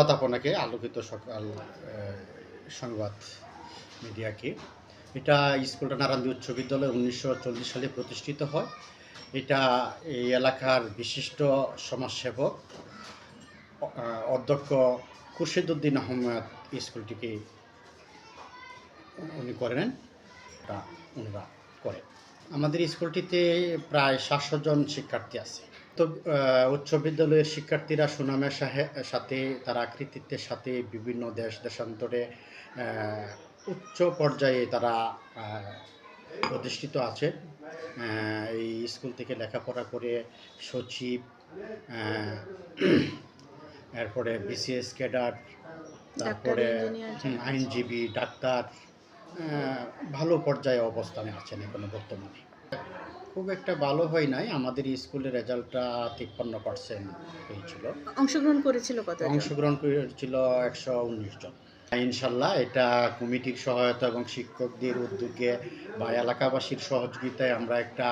আপনাকে আলোকিত সকাল সংবাদ মিডিয়াকে। এটা স্কুলটা নারায়ণদী উচ্চ বিদ্যালয় 1940 সালে প্রতিষ্ঠিত হয়। এটা এই এলাকার বিশিষ্ট সমাজসেবক অধ্যক্ষ খুরশিদউদ্দিন আহমেদ স্কুলটিকে উনি করেন, এটা ওনারা করেন। আমাদের স্কুলটিতে প্রায় 700 জন শিক্ষার্থী আছে। তো উচ্চ বিদ্যালয়ের শিক্ষার্থীরা সুনামের সাথে তারা কৃতিত্বের সাথে বিভিন্ন দেশান্তরে উচ্চ পর্যায়ে তারা প্রতিষ্ঠিত আছে। এই স্কুল থেকে লেখাপড়া করে সচিব, এরপরে বিসিএস ক্যাডার, তারপরে আইনজীবী, ডাক্তার ভালো পর্যায়ে অবস্থানে আছেন এখনো বর্তমানে। খুব একটা ভালো হয় নাই। আমাদের স্কুলের রেজাল্টটা 53% হয়েছিল। অংশগ্রহণ করেছিল কত? অংশগ্রহণ করেছিল 119 জন। ইনশাল্লাহ এটা কমিটির সহায়তা এবং শিক্ষকদের উদ্যোগে বা এলাকাবাসীর সহযোগিতায় আমরা একটা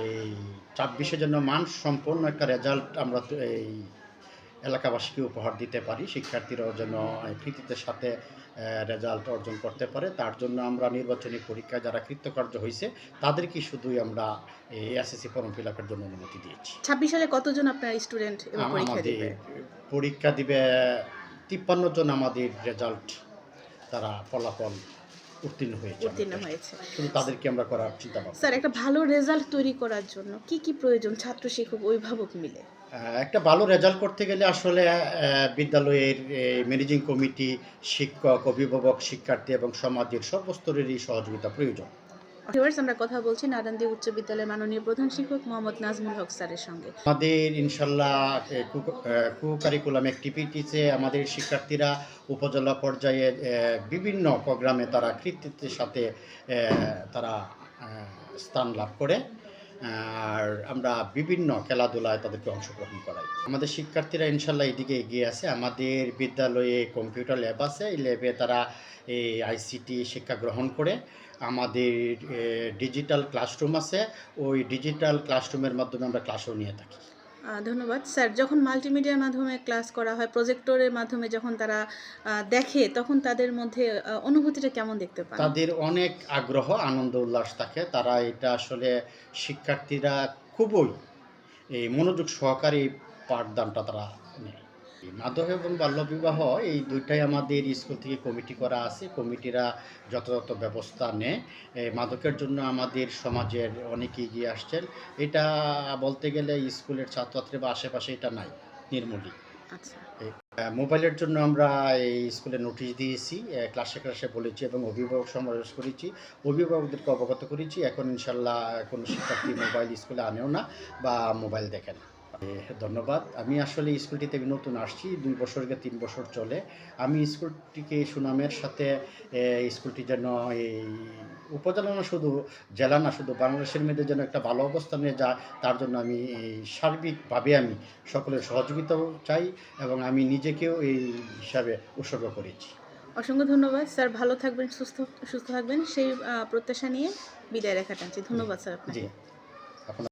এই 24-এর জন্য মানসম্পন্ন একটা রেজাল্ট আমরা এই এলাকাবাসীকে উপহার দিতে পারি। শিক্ষার্থীরাও যেন কৃতিত্বের সাথে রেজাল্ট অর্জন করতে পারে, তার জন্য আমরা নির্বাচনী পরীক্ষায় যারা কৃতকার্য হয়েছে তাদেরকে শুধুই আমরা এই এসএসসি ফর্ম ফিল আপের জন্য অনুমতি দিয়েছি। 26 সালে কতজন আপনার স্টুডেন্ট পরীক্ষা দিবে 53 জন আমাদের রেজাল্ট তারা ফলাফল উত্তীর্ণ হয়েছে। শুধু তাদেরকে আমরা করার চিন্তা ভাবনা। স্যার, একটা ভালো রেজাল্ট তৈরি করার জন্য কি প্রয়োজন ছাত্র শিক্ষক অভিভাবক মিলে? একটা ভালো রেজাল্ট করতে গেলে আসলে বিদ্যালয়ের ম্যানেজিং কমিটি, শিক্ষক, অভিভাবক, শিক্ষার্থী এবং সমাজের সর্বস্তরেরই সহযোগিতা প্রয়োজন। আমরা কথা বলছি নারায়ণদী উচ্চ বিদ্যালয়ের মাননীয় প্রধান শিক্ষক মোহাম্মদ নাজমুল হক স্যারের সঙ্গে। আমাদের ইনশাল্লাহ কারিকুলাম অ্যাক্টিভিটিসে আমাদের শিক্ষার্থীরা উপজেলা পর্যায়ে বিভিন্ন প্রোগ্রামে তারা কৃতিত্বের সাথে তারা স্থান লাভ করে, আর আমরা বিভিন্ন খেলাধুলায় তাদেরকে অংশগ্রহণ করাই। আমাদের শিক্ষার্থীরা ইনশাল্লাহ এদিকে এগিয়ে আছে। আমাদের বিদ্যালয়ে কম্পিউটার ল্যাব আছে, এই ল্যাবে তারা এই আইসিটি শিক্ষা গ্রহণ করে। আমাদের ডিজিটাল ক্লাসরুম আছে, ওই ডিজিটাল ক্লাসরুমের মাধ্যমে আমরা ক্লাসও নিয়ে থাকি। ধন্যবাদ স্যার। যখন মাল্টিমিডিয়ার মাধ্যমে ক্লাস করা হয়, প্রজেক্টরের মাধ্যমে যখন তারা দেখে, তখন তাদের মধ্যে অনুভূতিটা কেমন দেখতে পান? তাদের অনেক আগ্রহ, আনন্দ, উল্লাস থাকে। তারা এটা আসলে শিক্ষার্থীরা খুবই এই মনোযোগ সহকারে পাঠদানটা তারা নেয়। মাদক এবং বাল্যবিবাহ এই দুইটাই আমাদের স্কুল থেকে কমিটি করা আছে। কমিটিরা যথাযথ ব্যবস্থা নেয়। মাদকের জন্য আমাদের সমাজের অনেকে এগিয়ে আসছেন। এটা বলতে গেলে স্কুলের ছাত্রছাত্রী বা আশেপাশে এটা নাই, নির্মূলই। আচ্ছা। মোবাইলের জন্য আমরা এই স্কুলে নোটিশ দিয়েছি, ক্লাসে বলেছি এবং অভিভাবক সমাবেশ করেছি, অভিভাবকদেরকে অবগত করেছি। এখন ইনশাল্লাহ কোনো শিক্ষার্থী মোবাইল স্কুলে আনেও না বা মোবাইল দেখে না। ধন্যবাদ। আমি আসলে স্কুলটিতে নতুন আসছি, 2 বছর 3 বছর চলে। আমি স্কুলটিকে সুনামের সাথে স্কুলটি যেন এই উপজেলা না, শুধু জেলা না, শুধু বাংলাদেশের মধ্যে যেন একটা ভালো অবস্থানে যায়, তার জন্য আমি সার্বিকভাবে আমি সকলের সহযোগিতাও চাই এবং আমি নিজেকেও এই হিসাবে উৎসর্গ করেছি। অসংখ্য ধন্যবাদ স্যার। ভালো থাকবেন, সুস্থ থাকবেন সেই প্রত্যাশা নিয়ে বিদায় রেখা টানছি। ধন্যবাদ স্যার আপনাকে।